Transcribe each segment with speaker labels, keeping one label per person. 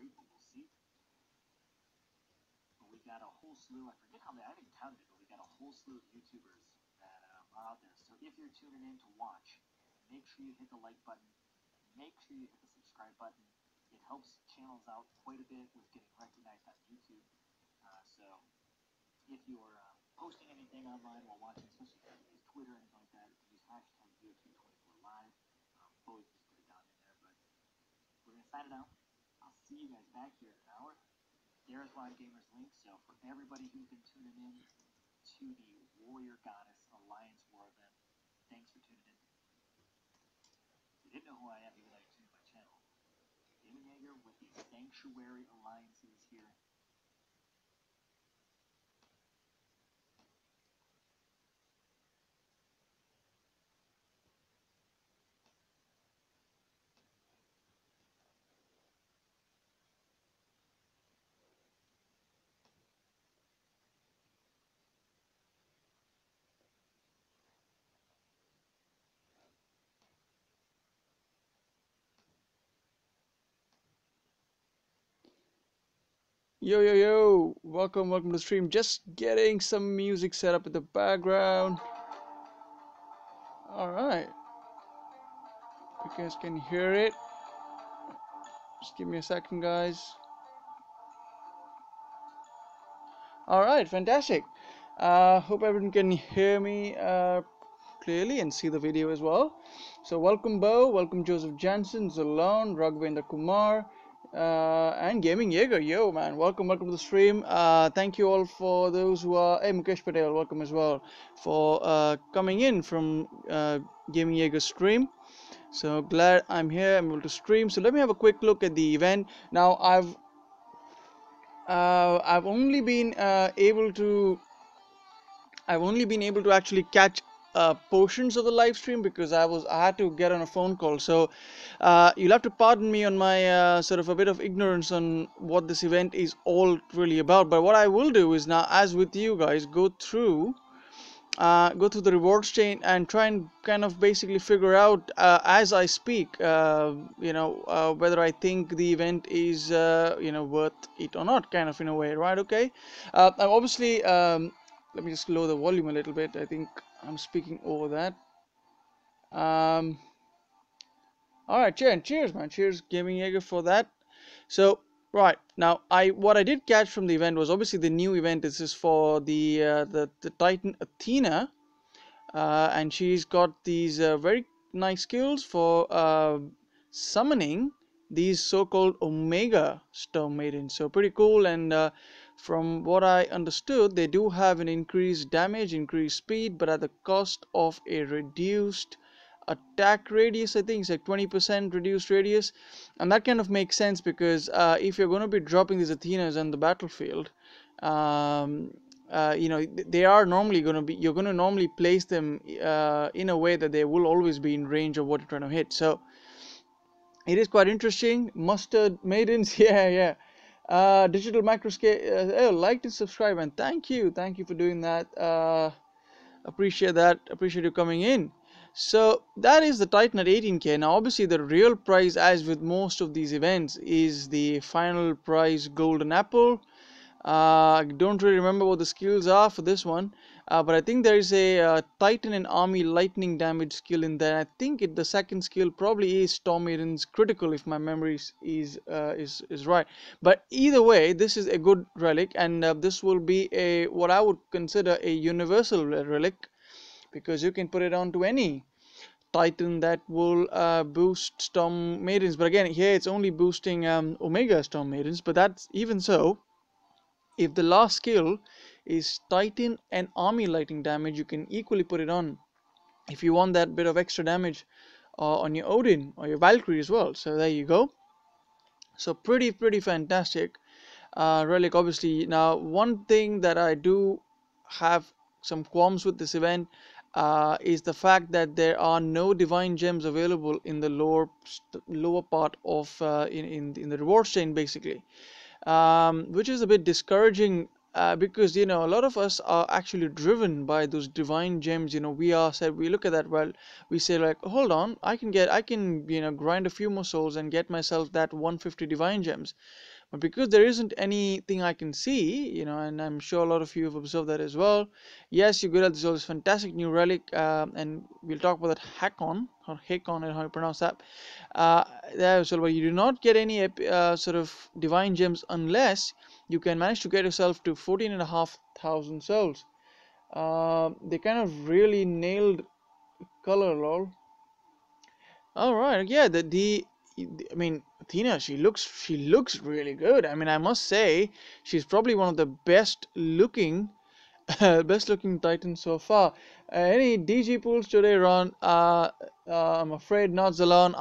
Speaker 1: great, but we'll see. But we got a whole slew, I forget how many, I haven't counted it, but we got a whole slew of YouTubers that are out there. So if you're tuning in to watch, make sure you hit the like button, make sure you hit the subscribe button. It helps channels out quite a bit with getting recognized on YouTube. So if you're posting anything online while watching, especially if you use Twitter and like that, use hashtag UFC24Live. Always just put it down in there, but we're going to sign it out. I'll see you guys back here in an hour. There's Ron Gamer's link, so for everybody who's been tuning in to the Warrior Goddess Alliance War event, thanks for tuning in. If you didn't know who I am, even though you're tuning my channel, Damon Yeager with the Sanctuary Alliances here.
Speaker 2: Yo, yo, yo, welcome to the stream. Just getting some music set up in the background. Alright, you guys can hear it. Just give me a second, guys. Alright, fantastic. Hope everyone can hear me clearly and see the video as well. So welcome Bo, welcome Joseph Jansen, Zalon, Raghvendra Kumar, and Gaming Jaeger. Yo man, welcome to the stream. Thank you all for those who are, hey Mukesh Patel, welcome as well, for coming in from Gaming Jaeger's stream. So glad I'm here, I'm able to stream. So let me have a quick look at the event. Now I've only been able to actually catch portions of the live stream because I had to get on a phone call. So you'll have to pardon me on my sort of a bit of ignorance on what this event is all really about. But what I will do is now, as with you guys, go through the rewards chain and try and kind of basically figure out as I speak, whether I think the event is worth it or not, kind of in a way, right? Okay. I'm obviously let me just lower the volume a little bit. I think I'm speaking over that. All right, cheers, man. Cheers, Gaming Jaeger, for that. So, right now, what I did catch from the event was obviously the new event. This is for the Titan Athena. And she's got these very nice skills for summoning these so-called Omega Storm Maidens. So pretty cool, and from what I understood, they do have an increased damage, increased speed, but at the cost of a reduced attack radius. I think it's like 20% reduced radius, and that kind of makes sense because if you're going to be dropping these Athenas on the battlefield, they are normally going to be, you're going to normally place them in a way that they will always be in range of what you're trying to hit. So it is quite interesting. Mustard Maidens, yeah. Digital Macroscale, like and subscribe, and thank you for doing that. Appreciate that. Appreciate you coming in. So that is the Titan at 18k. Now obviously the real prize, as with most of these events, is the final prize golden apple. I don't really remember what the skills are for this one, but I think there is a Titan and Army lightning damage skill in there. I think the second skill probably is Storm Maiden's critical, if my memory is right. But either way, this is a good relic, and this will be what I would consider a universal relic, because you can put it onto any Titan that will boost Storm Maidens. But again, here it's only boosting Omega Storm Maidens, but that's even so. If the last skill is Titan and Army lightning damage, you can equally put it on if you want that bit of extra damage on your Odin or your Valkyrie as well. So there you go. So pretty fantastic relic, obviously. Now one thing that I do have some qualms with this event is the fact that there are no divine gems available in the lower part of in the reward chain, basically. Which is a bit discouraging because you know a lot of us are actually driven by those divine gems. You know, we look at that, well, we say like, hold on, I can grind a few more souls and get myself that 150 divine gems. But because there isn't anything I can see, and I'm sure a lot of you have observed that as well. Yes, you get this all this fantastic new relic, and we'll talk about that Hakon or Hakon and how you pronounce that. Uh, there, so but you do not get any sort of divine gems unless you can manage to get yourself to 14,500 souls. They kind of really nailed color, lol. All right, yeah, I mean, Athena, she looks really good. I mean, I must say, she's probably one of the best looking, best looking Titans so far. Any DG pools today, Ron? I'm afraid not, Zalon.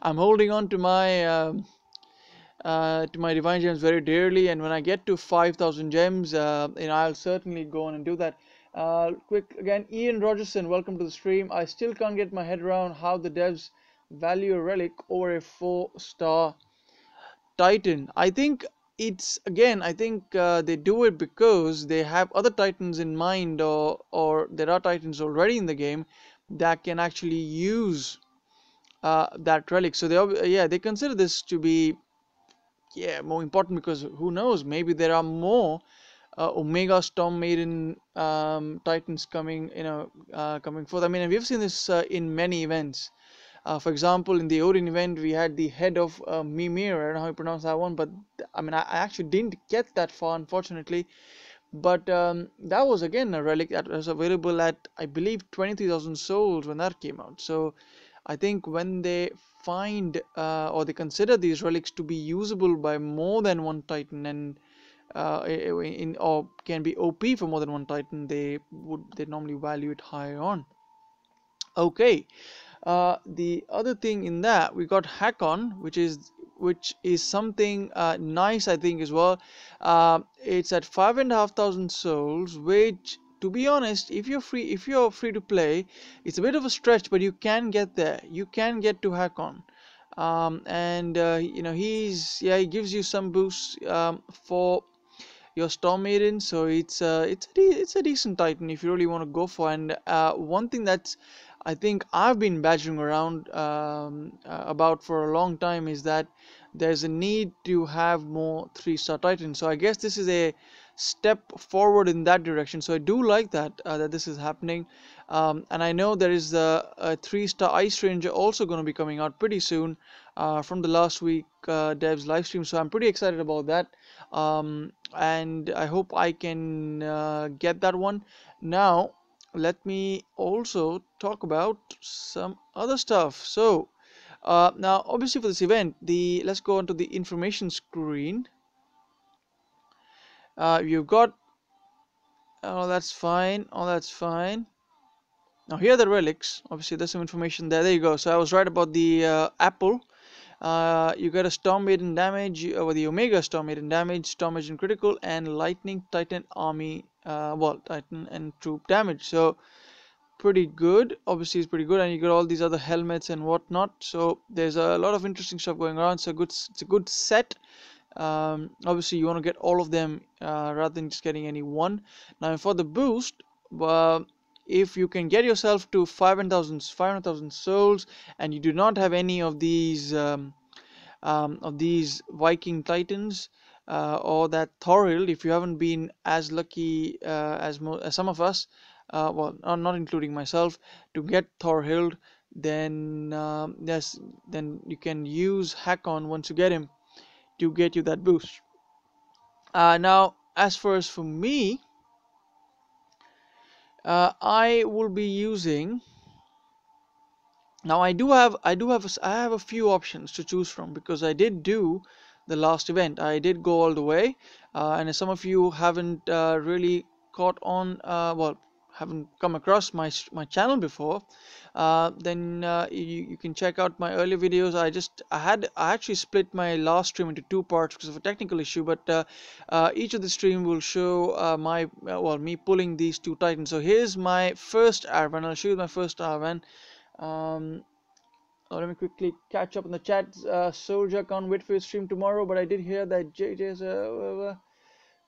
Speaker 2: I'm holding on to my divine gems very dearly, and when I get to 5,000 gems, I'll certainly go on and do that. Quick again, Ian Rogerson, welcome to the stream. I still can't get my head around how the devs value a relic over a 4-star Titan. I think they do it because they have other Titans in mind, or there are Titans already in the game that can actually use that relic. So they consider this to be more important, because who knows, maybe there are more Omega Storm Maiden Titans coming, coming forth. I mean, we've seen this in many events. For example, in the Odin event, we had the head of Mimir. I don't know how you pronounce that one, but I mean, I actually didn't get that far, unfortunately. But that was again a relic that was available at, I believe, 23,000 souls when that came out. So I think when they find or they consider these relics to be usable by more than one Titan, and or can be OP for more than one Titan, they normally value it higher on. Okay, the other thing in that, we got Hakon, which is something nice, I think, as well. It's at 5,500 souls, which, to be honest, if you're free to play, it's a bit of a stretch, but you can get there. You can get to Hakon. And he gives you some boosts for your Storm Maiden, so it's a decent Titan if you really want to go for. And one thing that's, I think, I've been badgering around about for a long time, is that there's a need to have more 3-star Titans. So I guess this is a step forward in that direction. So I do like that this is happening. And I know there is a 3-star Ice Ranger also going to be coming out pretty soon from the last week devs live stream. So I'm pretty excited about that. And I hope I can get that one. Now, let me also talk about some other stuff. So, now obviously for this event, let's go on to the information screen. You've got, oh, that's fine. Oh, that's fine. Now here are the relics. Obviously, there's some information there. There you go. So I was right about the apple. You get a Storm Maiden damage, or the Omega Storm Maiden damage, Storm Maiden critical, and Lightning Titan army, Titan and troop damage. So pretty good. Obviously, it's pretty good, and you get all these other helmets and whatnot. So there's a lot of interesting stuff going on. It's a good set. Obviously, you want to get all of them rather than just getting any one. Now, for the boost, uh, if you can get yourself to 500,000 souls, and you do not have any of these Viking Titans or that Thorhild, if you haven't been as lucky as some of us, not including myself, to get Thorhild, then then you can use Hakon once you get him to get you that boost. Now, as far as for me, I will be using. Now I have a few options to choose from, because I did do the last event. I did go all the way, and as some of you haven't really caught on, haven't come across my channel before, then you can check out my earlier videos. I actually split my last stream into two parts because of a technical issue, but each of the stream will show me pulling these two titans. So here's my first Arvan. I'll show you my first Arvan. Um, Let me quickly catch up on the chat. Soldier can't wait for your stream tomorrow, but I did hear that JJ's.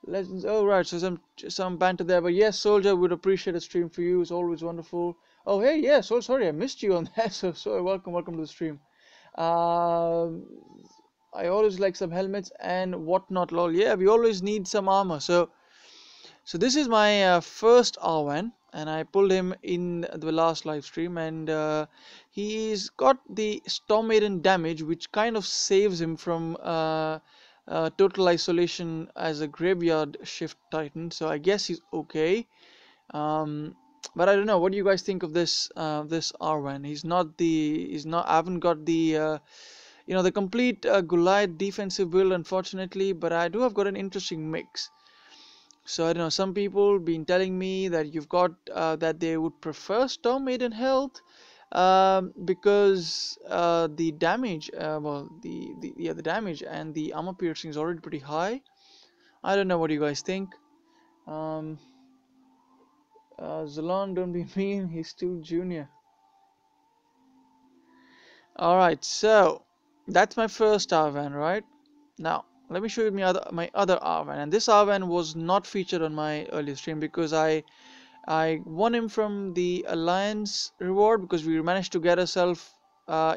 Speaker 2: Legends. Oh right, so some banter there, but yes, Soldier would appreciate a stream for you. It's always wonderful. Oh hey, yeah. So sorry, I missed you on that. So welcome to the stream. Um, I always like some helmets and whatnot. Lol. Yeah, we always need some armor. So this is my first Arwen, and I pulled him in the last live stream, and he's got the Storm Maiden damage, which kind of saves him from total isolation as a graveyard shift titan. So I guess he's okay. Um, but I don't know. What do you guys think of this Arwen? He's not. I haven't got the the complete Goliath defensive build, unfortunately, but I do have got an interesting mix. So I don't know. Some people been telling me that you've got that they would prefer Storm Maiden Health because the damage, well, the damage and the armor piercing is already pretty high. I don't know what you guys think. Um, Zalon, don't be mean. He's still junior. All right, so that's my first Arvan, right? Now let me show you my other Arvan, and this Arvan was not featured on my earlier stream because I won him from the Alliance reward because we managed to get ourselves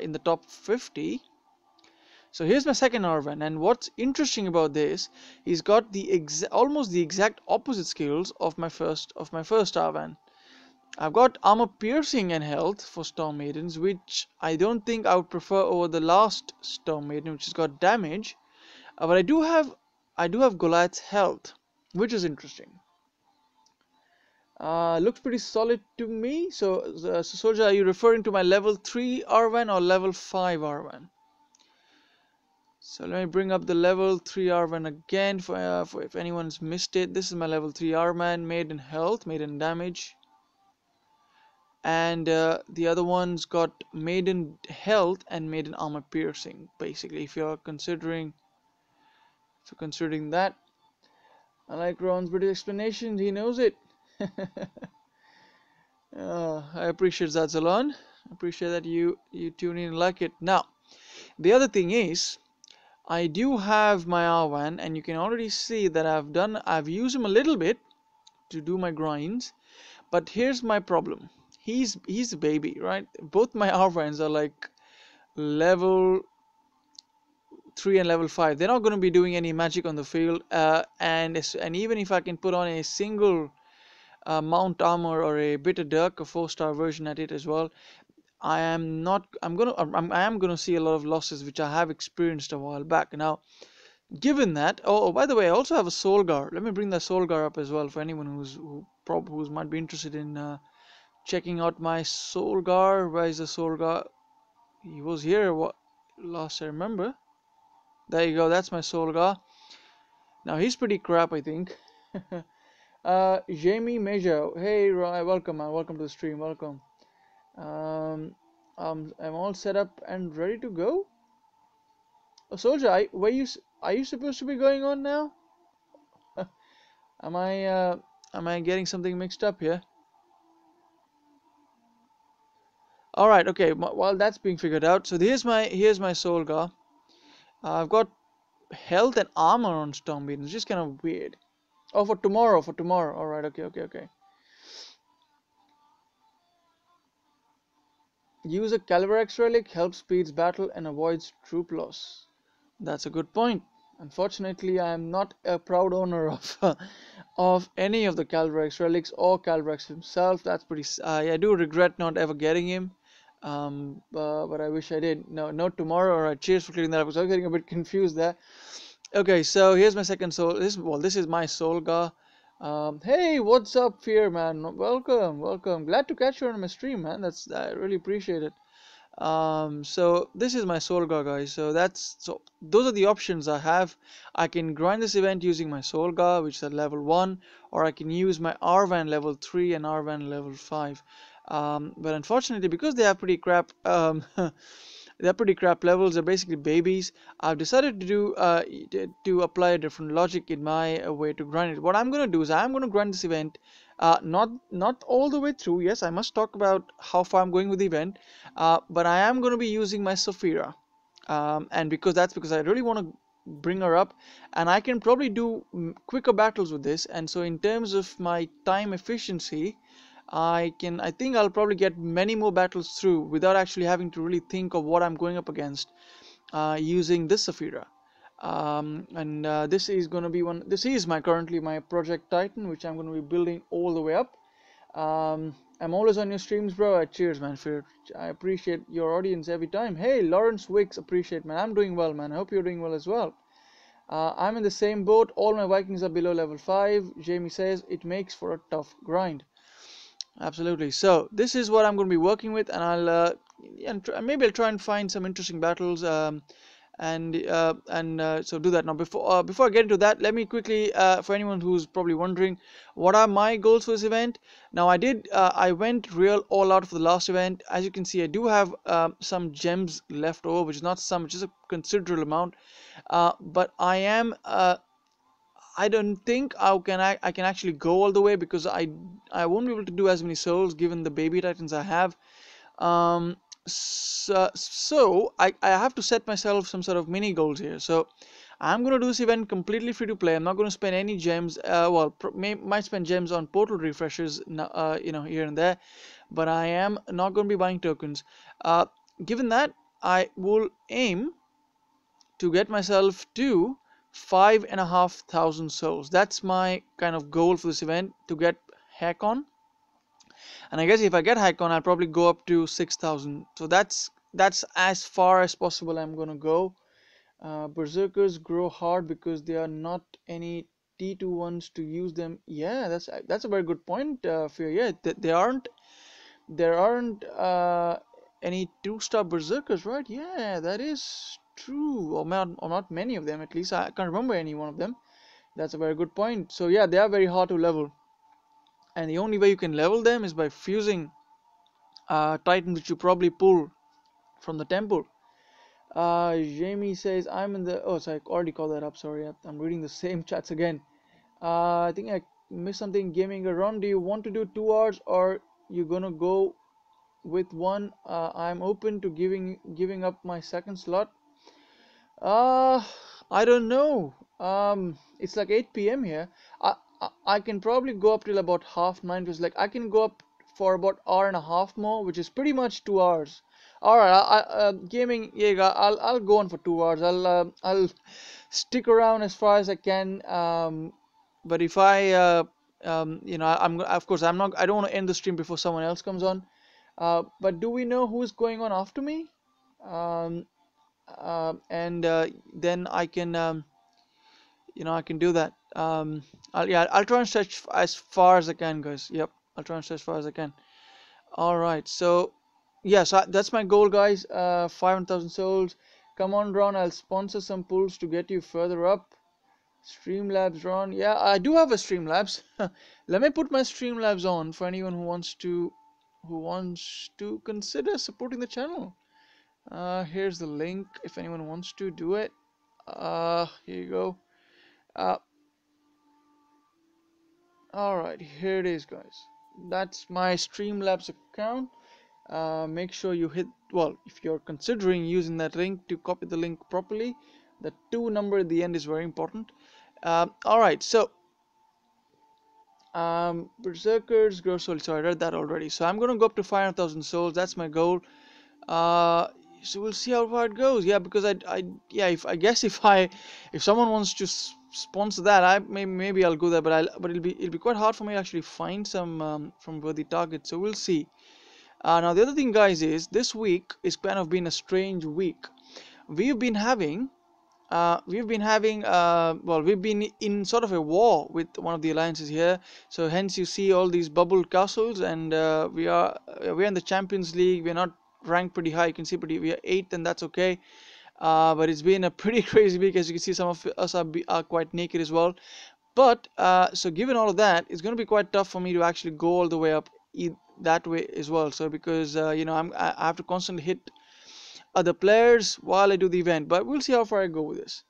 Speaker 2: in the top 50. So here's my second Arvan, and what's interesting about this, he's got almost the exact opposite skills of my first Arvan. I've got armor piercing and health for Storm Maidens, which I don't think I would prefer over the last Storm Maiden, which has got damage. But I do have Goliath's health, which is interesting. Looks pretty solid to me. So Soldier, are you referring to my level 3 Arvan or level 5 Arvan? So let me bring up the level 3 Arvan again for if anyone's missed it. This is my level 3 Arvan, made in health, made in damage. And the other one's got made in health and made in armor piercing, basically, if you're considering that. I like Ron's British explanation, he knows it. I appreciate that, Zalon. I appreciate that you tune in and like it. Now, the other thing is, I do have my Arvan, and you can already see that I've used him a little bit to do my grinds. But here's my problem. He's a baby, right? Both my Arvans are like level 3 and level 5. They're not going to be doing any magic on the field, and even if I can put on a single mount armor or a bitter dirk, a 4-star version at it as well, I am not. I am gonna see a lot of losses, which I have experienced a while back. Now, given that, by the way, I also have a Solgar. Let me bring the Solgar up as well for anyone who might be interested in checking out my Solgar. Where is the Solgar? He was here. What last I remember? There you go. That's my Solgar. Now he's pretty crap, I think. Jamie Major. Hey, welcome, man. Welcome to the stream. Welcome. I'm all set up and ready to go. Oh, Soldier, are you supposed to be going on now? Am I getting something mixed up here? All right, okay. While that's being figured out, so here's my Solgar. I've got health and armor on Stormbeat. It's just kind of weird. Oh, for tomorrow. All right, okay. Use a Calvarex relic, helps speeds battle and avoids troop loss. That's a good point. Unfortunately, I am not a proud owner of of any of the Calvarex relics or Calvarex himself. That's pretty. I do regret not ever getting him, but I wish I did. No, not tomorrow. All right, cheers for clearing that up. I was getting a bit confused there. Okay, so here's my second soul. This is my Solgar. Hey, what's up, Fear Man? Welcome. Glad to catch you on my stream, man. I really appreciate it. So this is my Solgar, guys. So those are the options I have. I can grind this event using my Solgar, which is at level 1, or I can use my Arvan level 3 and Arvan level 5. But unfortunately, because they are pretty crap, they're pretty crap levels. They're basically babies. I've decided to apply a different logic in my way to grind it. What I'm gonna do is I'm gonna grind this event, not all the way through. Yes, I must talk about how far I'm going with the event, but I am gonna be using my Saphira, and because I really want to bring her up, and I can probably do quicker battles with this. And so in terms of my time efficiency, I think I'll probably get many more battles through without actually having to really think of what I'm going up against, using this Saphira. And this is going to be one. This is my currently my Project Titan, which I'm going to be building all the way up. I'm always on your streams, bro. Cheers, man. I appreciate your audience every time. Hey, Lawrence Wicks, appreciate, man. I'm doing well, man. I hope you're doing well as well. I'm in the same boat. All my Vikings are below level 5. Jamie says it makes for a tough grind. Absolutely. So this is what I'm going to be working with, and maybe I'll try and find some interesting battles. So do that now. Before I get into that, let me quickly, for anyone who's probably wondering, what are my goals for this event? Now, I went real all out for the last event. As you can see, I do have some gems left over, which is not some, which is a considerable amount. But I don't think I can actually go all the way, because I won't be able to do as many souls given the baby titans I have. So I have to set myself some sort of mini goals here. So I'm going to do this event completely free to play. I'm not going to spend any gems. Might spend gems on portal refreshers, here and there, but I am not going to be buying tokens. Given that, I will aim to get myself to 5,500 souls. That's my kind of goal for this event, to get Hakon. And I guess if I get Hakon, I'll probably go up to 6,000. So that's as far as possible I'm gonna go. Berserkers grow hard because there are not any T2 ones to use them. Yeah, that's a very good point, Fear. Yeah, there aren't any 2-star berserkers, right? Yeah, that is true. Or not many of them, at least. I can't remember any one of them. That's a very good point. So yeah, they are very hard to level. And the only way you can level them is by fusing Titans, which you probably pull from the temple. Jamie says, I'm in the... Oh, sorry, I already called that up. Sorry, I'm reading the same chats again. I think I missed something. Gaming around. Do you want to do 2 hours, or you gonna go with one? I'm open to giving up my second slot. I don't know. It's like 8 p.m. here. I can probably go up till about 9:30. Because like I can go up for about hour and a half more, which is pretty much 2 hours. All right, gaming. Yeah, I'll go on for 2 hours. I'll stick around as far as I can. But if I'm of course I'm not. I don't want to end the stream before someone else comes on. But do we know who's going on after me? And then I can I can do that. I'll try and stretch as far as I can, guys. Yep, I'll try and stretch as far as I can. All right, so yeah, so that's my goal, guys. 500,000 souls. Come on, Ron, I'll sponsor some pulls to get you further up. Streamlabs, Ron. Yeah, I do have a Streamlabs. Let me put my Streamlabs on for anyone who wants to consider supporting the channel. Here's the link if anyone wants to do it. Here you go. Alright, here it is, guys. That's my Streamlabs account. Make sure you if you're considering using that link, to copy the link properly. The 2 number at the end is very important. Alright, so Berserkers grow souls. So I read that already. So I'm gonna go up to 500,000 souls. That's my goal. So we'll see how far it goes. Yeah, because if someone wants to sponsor that, maybe I'll go there, but it'll be quite hard for me to actually find some from worthy targets. So we'll see. Now the other thing, guys, is this week is kind of been a strange week. We've been having we've been in sort of a war with one of the alliances here, so hence you see all these bubble castles, and we're in the Champions League. We're not ranked pretty high. You can see we are 8th, and that's okay. But it's been a pretty crazy week. As you can see, some of us are quite naked as well. But so given all of that, it's going to be quite tough for me to actually go all the way up that way as well. So because I have to constantly hit other players while I do the event, but we'll see how far I go with this.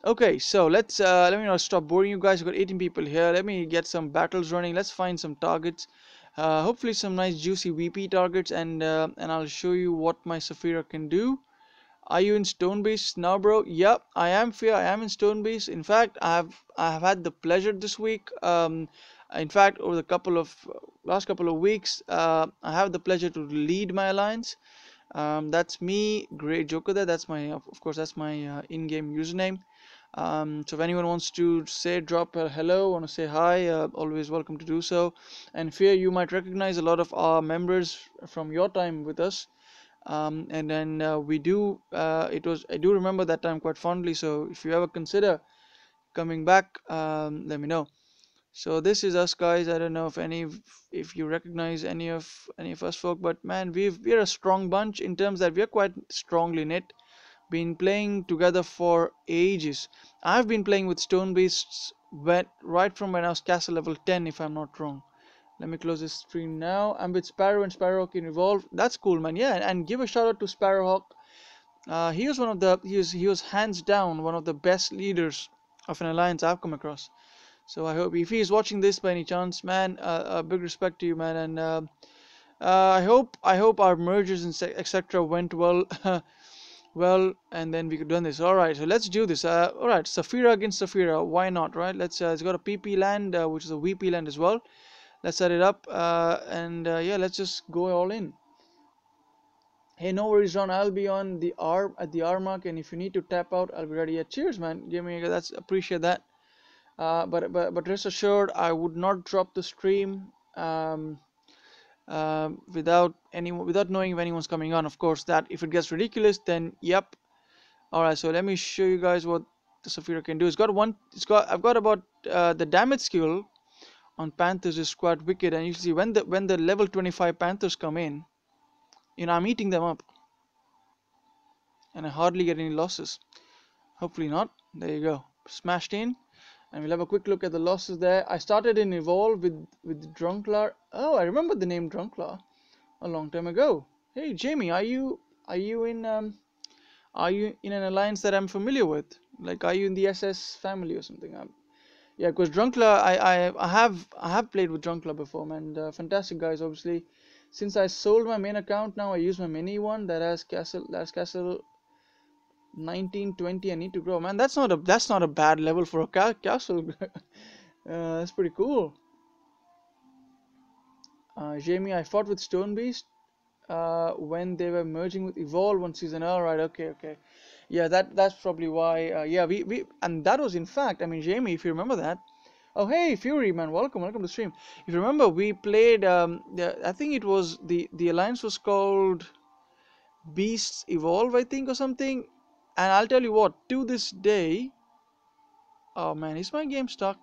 Speaker 2: Okay, so let me not stop boring you guys. We've got 18 people here. Let me get some battles running. Let's find some targets. Hopefully some nice juicy VP targets, and I'll show you what my Saphira can do. Are you in Stone Beast now, bro? Yep, I am, Fear. I am in Stone Beast. In fact, I have had the pleasure this week. In fact, over the last couple of weeks, I have the pleasure to lead my alliance. That's me, Great Joker. There. That's my, of course, that's my in-game username. So if anyone wants to say, drop a hello, want to say hi, always welcome to do so. And Fear, you might recognize a lot of our members from your time with us. And then we do I do remember that time quite fondly, so if you ever consider coming back, let me know. So this is us, guys. I don't know if you recognize any of us folk, but man, we're a strong bunch in terms that we're quite strongly knit, been playing together for ages. I've been playing with Stone Beasts right from when I was castle level 10, if I'm not wrong. Let me close this stream now. I'm with Sparrow and Sparrowhawk in Evolve. That's cool, man. Yeah, and give a shout out to Sparrowhawk. He was he was hands down one of the best leaders of an alliance I've come across. So I hope if he is watching this by any chance, man, a big respect to you, man. And I hope our mergers and etc. went well, well, and then we could done this. All right, so let's do this. All right, Saphira against Saphira. Why not, right? Let's. It's got a PP land, which is a VP land as well. Let's set it up, and yeah, let's just go all in. Hey, no worries, Ron. I'll be on the R at the R mark, and if you need to tap out, I'll be ready. Yeah, cheers, man. Give me that's appreciate that. But rest assured, I would not drop the stream without knowing if anyone's coming on. Of course, that if it gets ridiculous, then yep. All right, so let me show you guys what the Saphira can do. I've got about the damage skill on Panthers is quite wicked, and you see when the level 25 Panthers come in, I'm eating them up, and I hardly get any losses. Hopefully not. There you go, smashed in, and we'll have a quick look at the losses there. I started in Evolve with Drunklar. Oh, I remember the name Drunklar a long time ago. Hey Jamie, are you in an alliance that I'm familiar with? Like, are you in the SS family or something? Yeah, because Drunkler, I have played with Drunkler before, man. Fantastic guys, obviously. Since I sold my main account, now I use my mini one that has castle 1920. I need to grow, man. That's not a bad level for a castle. That's pretty cool. Jamie, I fought with Stone Beast when they were merging with Evolve one season. All right, okay. Yeah, that's probably why. Yeah, we and that was in fact. I mean, Jamie, if you remember that. Oh, hey, Fury, man, welcome to the stream. If you remember, we played. I think it was the alliance was called Beasts Evolve, I think, or something. And I'll tell you what, to this day. Oh man, is my game stuck?